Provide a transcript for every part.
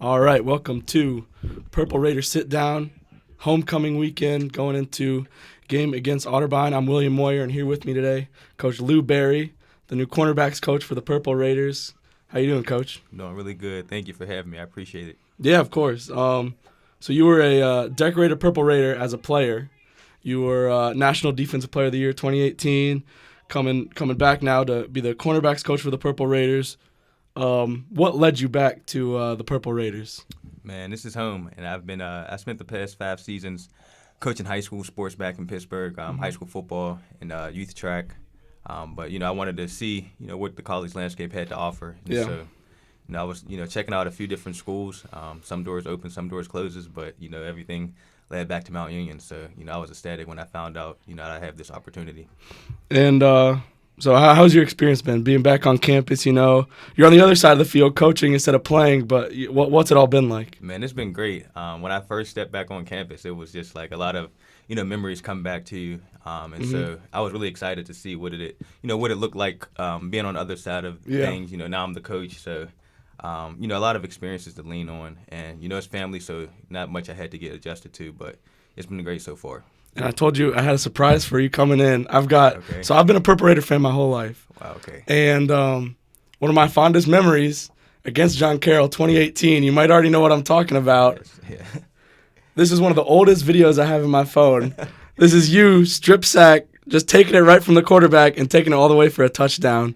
All right, welcome to Purple Raider Sitdown, homecoming weekend, going into game against Otterbein. I'm William Moyer, and here with me today, Coach Lou Berry, the new cornerbacks coach for the Purple Raiders. How you doing, Coach? Doing really good. Thank you for having me. I appreciate it. Yeah, of course. So you were a decorated Purple Raider as a player. You were National Defensive Player of the Year 2018, coming back now to be the cornerbacks coach for the Purple Raiders. What led you back to the Purple Raiders? Man, this is home, and I've been. I spent the past 5 seasons coaching high school sports back in Pittsburgh, high school football and youth track. But I wanted to see what the college landscape had to offer. And so, I was checking out a few different schools. Some doors open, some doors closes, but everything led back to Mount Union. So I was ecstatic when I found out I have this opportunity. And so how's your experience been being back on campus? You're on the other side of the field coaching instead of playing, but what's it all been like? Man, it's been great. When I first stepped back on campus, it was just like a lot of memories come back to you. And so I was really excited to see what it looked like being on the other side of things. Now I'm the coach, so a lot of experiences to lean on, and it's family, so not much I had to get adjusted to, but it's been great so far. And I told you I had a surprise for you coming in. So I've been a Purple Raider fan my whole life. Wow, okay. And one of my fondest memories against John Carroll, 2018. You might already know what I'm talking about. Yes. Yeah. This is one of the oldest videos I have in my phone. This is you, strip sack, just taking it right from the quarterback and taking it all the way for a touchdown.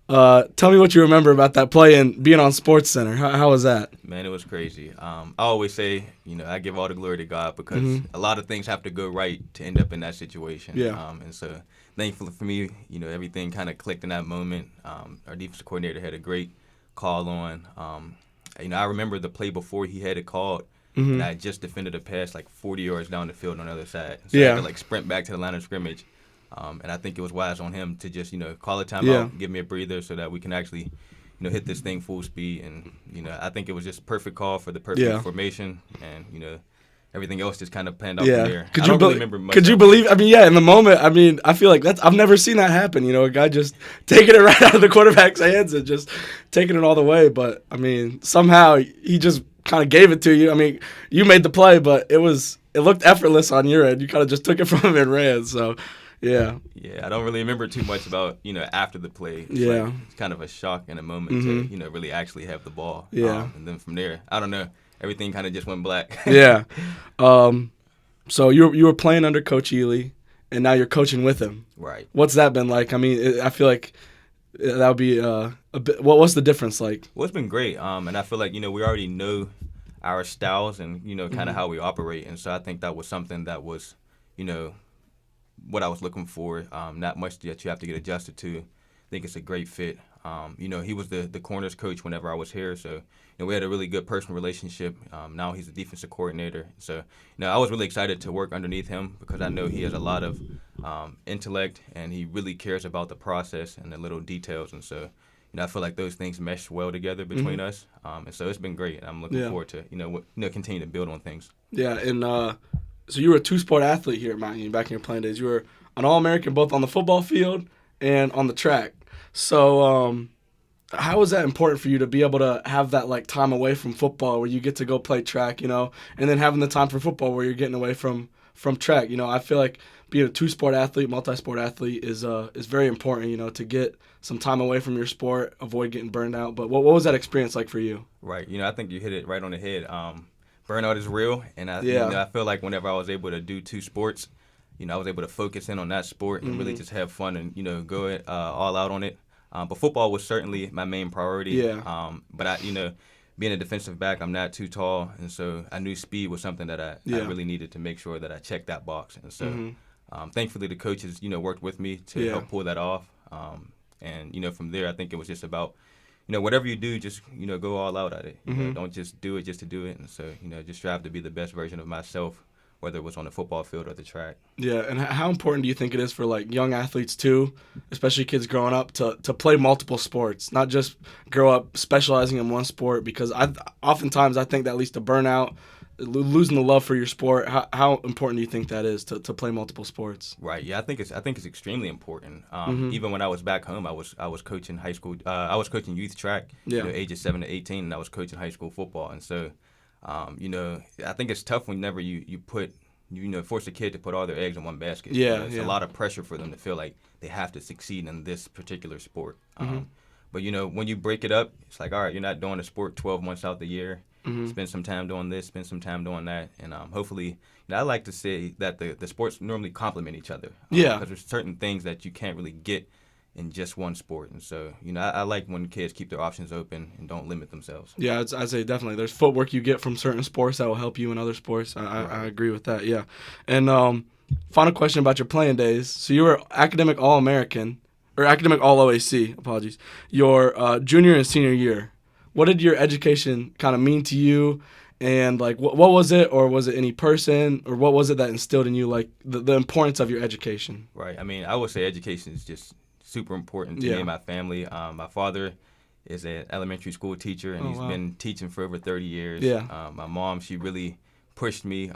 Tell me what you remember about that play and being on SportsCenter. How was that? Man, it was crazy. I always say, I give all the glory to God because a lot of things have to go right to end up in that situation. Yeah. And so, thankfully for me, everything kind of clicked in that moment. Our defensive coordinator had a great call on. I remember the play before he had it called. And I just defended a pass like 40 yards down the field on the other side. So I had to sprint back to the line of scrimmage. And I think it was wise on him to just, call a timeout, give me a breather so that we can actually, hit this thing full speed. And, I think it was just a perfect call for the perfect formation. And, everything else just kind of panned out from there. I don't really remember much. Could you believe? In the moment, I feel like I've never seen that happen. A guy just taking it right out of the quarterback's hands and just taking it all the way. But, somehow he just kind of gave it to you. You made the play, but it looked effortless on your end. You kind of just took it from him and ran. So, yeah. Yeah, I don't really remember too much about, after the play. It's kind of a shock in a moment to, really actually have the ball. Yeah. And then from there, I don't know, everything kind of just went black. Yeah. So you were playing under Coach Ely, and now you're coaching with him. Right. What's that been like? I feel like that would be a bit. What's the difference like? Well, it's been great. And I feel like, we already know our styles and, kind of how we operate. And so I think that was something that was, what I was looking for. Not much that you have to get adjusted to. I think it's a great fit. He was the corners coach whenever I was here, so we had a really good personal relationship. Now he's the defensive coordinator, so I was really excited to work underneath him because I know he has a lot of intellect and he really cares about the process and the little details, and so I feel like those things mesh well together between us, and so it's been great. And I'm looking forward to continue to build on things. Yeah, and so you were a two-sport athlete here at Mount Union back in your playing days. You were an All-American both on the football field and on the track. So how is that important for you to be able to have that time away from football where you get to go play track, and then having the time for football where you're getting away from track? I feel like being a two-sport athlete, multi-sport athlete is very important, to get some time away from your sport, avoid getting burned out. But what was that experience like for you? Right. I think you hit it right on the head. Burnout is real, and I feel like whenever I was able to do two sports, I was able to focus in on that sport and really just have fun and go all out on it. But football was certainly my main priority. Yeah. But I, being a defensive back, I'm not too tall, and so I knew speed was something that I really needed to make sure that I checked that box. And so, thankfully, the coaches worked with me to help pull that off. And from there, I think it was just about whatever you do, just go all out at it. Don't just do it just to do it. And so just strive to be the best version of myself, whether it was on the football field or the track. Yeah, and how important do you think it is for young athletes too, especially kids growing up, to play multiple sports, not just grow up specializing in one sport? Because oftentimes I think that leads to burnout, losing the love for your sport. How important do you think that is to play multiple sports? Right. Yeah, I think it's extremely important. Even when I was back home, I was coaching high school. I was coaching youth track. Yeah. Ages 7 to 18, and I was coaching high school football. And so, I think it's tough whenever you put force a kid to put all their eggs in one basket. Yeah. It's a lot of pressure for them to feel like they have to succeed in this particular sport. But when you break it up, it's like, all right, you're not doing a sport 12 months out the year. Spend some time doing this, spend some time doing that, and hopefully, I like to say that the sports normally complement each other. Because there's certain things that you can't really get in just one sport, and so I like when kids keep their options open and don't limit themselves. Yeah, I'd say definitely. There's footwork you get from certain sports that will help you in other sports. I agree with that. Yeah, and final question about your playing days. So you were academic All-American or academic All-OAC. Apologies. Your junior and senior year. What did your education kind of mean to you? And, like, what was it, or was it any person, or what was it that instilled in you, like, the importance of your education? Right. I mean, I would say education is just super important to me and my family. My father is an elementary school teacher, and he's been teaching for over 30 years. Yeah. My mom, she really pushed me,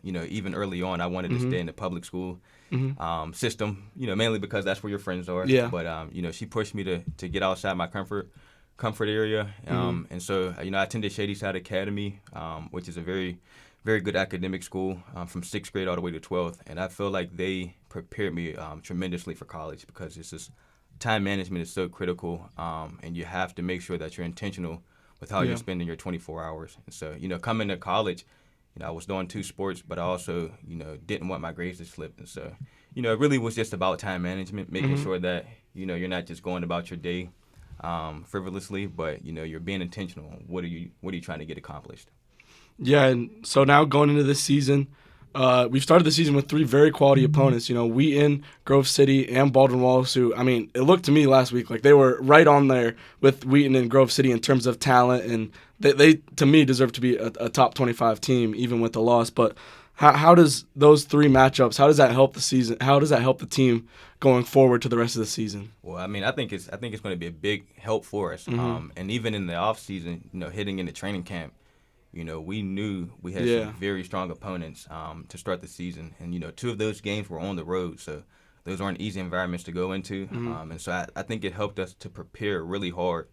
even early on. I wanted to stay in the public school system, mainly because that's where your friends are. Yeah. But, she pushed me to get outside my comfort area. And so, I attended Shady Side Academy, which is a very, very good academic school from 6th grade all the way to 12th. And I feel like they prepared me tremendously for college, because it's just time management is so critical, and you have to make sure that you're intentional with how you're spending your 24 hours. And so, coming to college, I was doing 2 sports, but I also, didn't want my grades to slip. And so, it really was just about time management, making sure that, you're not just going about your day frivolously, but you're being intentional. What are you trying to get accomplished? Yeah, and so now going into this season, we've started the season with 3 very quality opponents. Wheaton, Grove City, and Baldwin Wallace. Who, I mean, it looked to me last week like they were right on there with Wheaton and Grove City in terms of talent, and they to me deserve to be a top 25 team even with the loss. But how does those 3 matchups? How does that help the season? How does that help the team going forward to the rest of the season? Well, I mean, I think it's going to be a big help for us. And even in the off season, hitting into training camp, we knew we had some very strong opponents to start the season, and 2 of those games were on the road, so those aren't easy environments to go into. And so I think it helped us to prepare really hard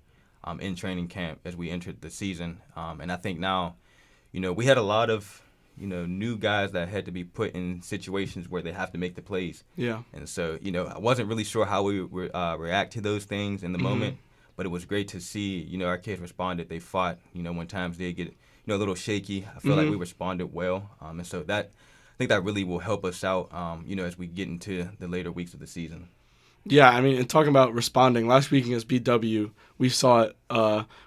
in training camp as we entered the season. And I think now, we had a lot of new guys that had to be put in situations where they have to make the plays. Yeah. And so, I wasn't really sure how we would react to those things in the moment, but it was great to see, our kids responded. They fought, when times they get, a little shaky. I feel like we responded well. And so I think that really will help us out, as we get into the later weeks of the season. Yeah, I mean, and talking about responding, last week against BW, we saw it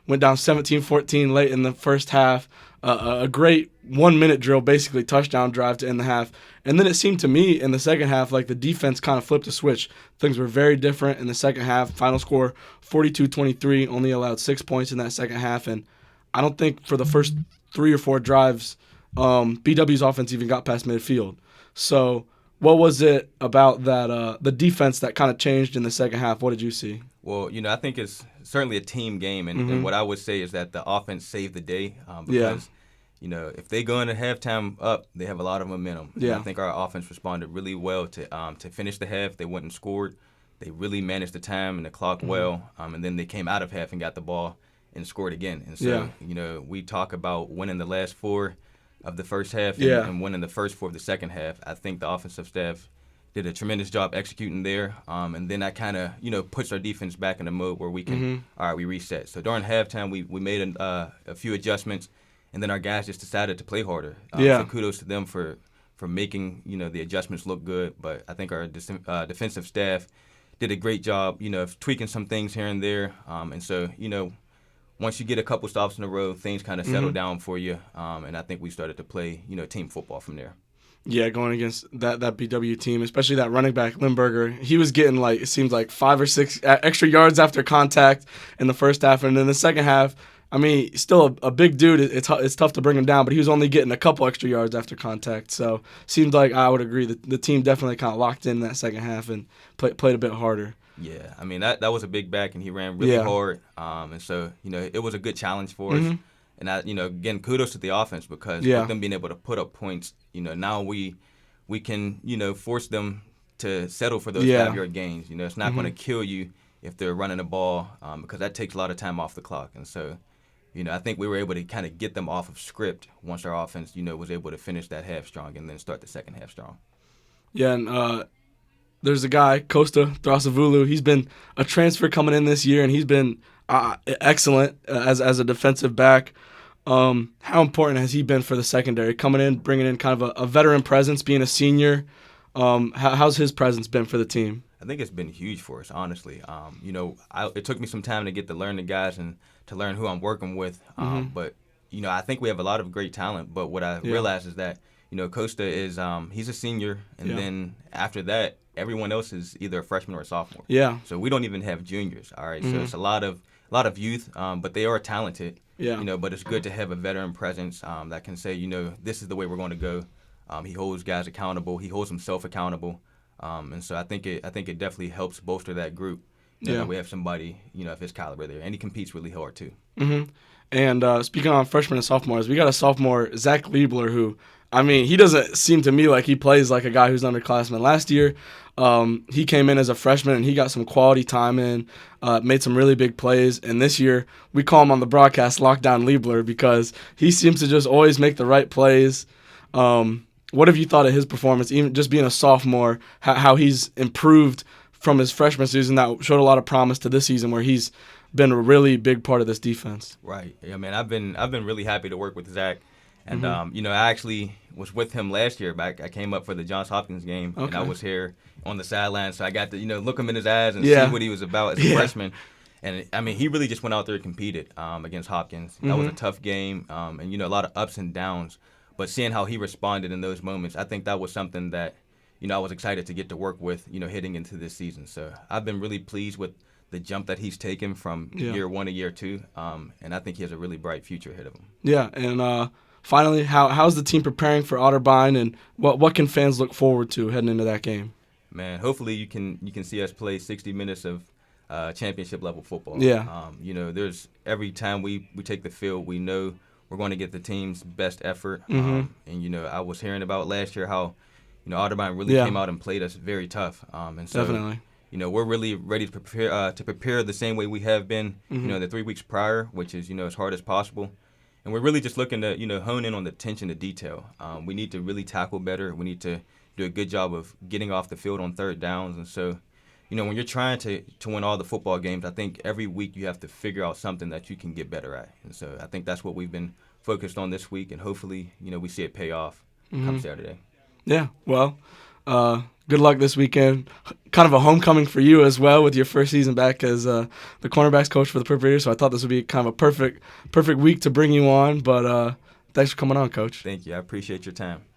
went down 17-14 late in the first half. A great 1-minute drill, basically touchdown drive to end the half. And then it seemed to me in the second half like the defense kind of flipped a switch. Things were very different in the second half. Final score 42-23, only allowed 6 points in that second half. And I don't think for the first 3 or 4 drives, BW's offense even got past midfield. So what was it about that the defense that kind of changed in the second half? What did you see? Well, I think it's certainly a team game, and what I would say is that the offense saved the day because, if they go into halftime up, they have a lot of momentum. Yeah. And I think our offense responded really well to finish the half. They went and scored. They really managed the time and the clock well, and then they came out of half and got the ball and scored again. And so, we talk about winning the last 4 of the first half and winning the first 4 of the second half. I think the offensive staff did a tremendous job executing there, and then that kind of puts our defense back in a mode where we can all right, we reset. So during halftime we made a few adjustments, and then our guys just decided to play harder. So kudos to them for making the adjustments look good. But I think our defensive staff did a great job of tweaking some things here and there, and so once you get a couple stops in a row, things kind of settle down for you, and I think we started to play, team football from there. Yeah, going against that BW team, especially that running back, Limburger, he was getting, like, it seems like 5 or 6 extra yards after contact in the first half. And in the second half, I mean, still a big dude. It's tough to bring him down, but he was only getting a couple extra yards after contact. So seems like I would agree that the team definitely kind of locked in that second half and played a bit harder. Yeah, I mean, that was a big back, and he ran really hard. And so, it was a good challenge for us. And again, kudos to the offense because with them being able to put up points, now we can, force them to settle for those 5-yard gains. It's not going to kill you if they're running the ball because that takes a lot of time off the clock. And so, I think we were able to kind of get them off of script once our offense, was able to finish that half strong and then start the second half strong. Yeah, and there's a guy, Costa Thrasavulu. He's been a transfer coming in this year, and he's been excellent as a defensive back. How important has he been for the secondary? Coming in, bringing in kind of a veteran presence, being a senior. How's his presence been for the team? I think it's been huge for us, honestly. It took me some time to get to learn the guys and to learn who I'm working with. But, I think we have a lot of great talent. But what I realized is that, Costa is he's a senior. And then after that, everyone else is either a freshman or a sophomore. Yeah. So we don't even have juniors, all right? So it's a lot of youth, but they are talented. Yeah. But it's good to have a veteran presence that can say, this is the way we're going to go. He holds guys accountable. He holds himself accountable. And so I think it definitely helps bolster that group. That we have somebody, of his caliber there. And he competes really hard, too. Mm-hmm. And speaking on freshmen and sophomores, we got a sophomore, Zach Liebler, who, he doesn't seem to me like he plays like a guy who's underclassman. Last year, he came in as a freshman, and he got some quality time in, made some really big plays. And this year, we call him on the broadcast Lockdown Liebler because he seems to just always make the right plays. What have you thought of his performance, even just being a sophomore, how he's improved from his freshman season that showed a lot of promise to this season where he's been a really big part of this defense? Right. Yeah, man, I've been really happy to work with Zach. And, I actually was with him last year. Back, I came up for the Johns Hopkins game, and I was here on the sideline. So I got to, look him in his eyes and see what he was about as a freshman. And, he really just went out there and competed against Hopkins. That was a tough game and, a lot of ups and downs. But seeing how he responded in those moments, I think that was something that, I was excited to get to work with, heading into this season. So I've been really pleased with the jump that he's taken from year one to year two. And I think he has a really bright future ahead of him. Yeah, and finally, how's the team preparing for Otterbein, and what can fans look forward to heading into that game? Man, hopefully you can see us play 60 minutes of championship level football. Yeah. There's every time we take the field, we know we're going to get the team's best effort. Mm-hmm. And I was hearing about last year how Otterbein really came out and played us very tough. And so Definitely. We're really ready to prepare the same way we have been. The 3 weeks prior, which is as hard as possible. And we're really just looking to hone in on the attention to detail. We need to really tackle better. We need to do a good job of getting off the field on third downs. And so, when you're trying to win all the football games, I think every week you have to figure out something that you can get better at. And so I think that's what we've been focused on this week. And hopefully, we see it pay off come Saturday. Yeah, well, good luck this weekend. Kind of a homecoming for you as well with your first season back as the cornerbacks coach for the Purple Raiders. So I thought this would be kind of a perfect week to bring you on. But thanks for coming on, Coach. Thank you. I appreciate your time.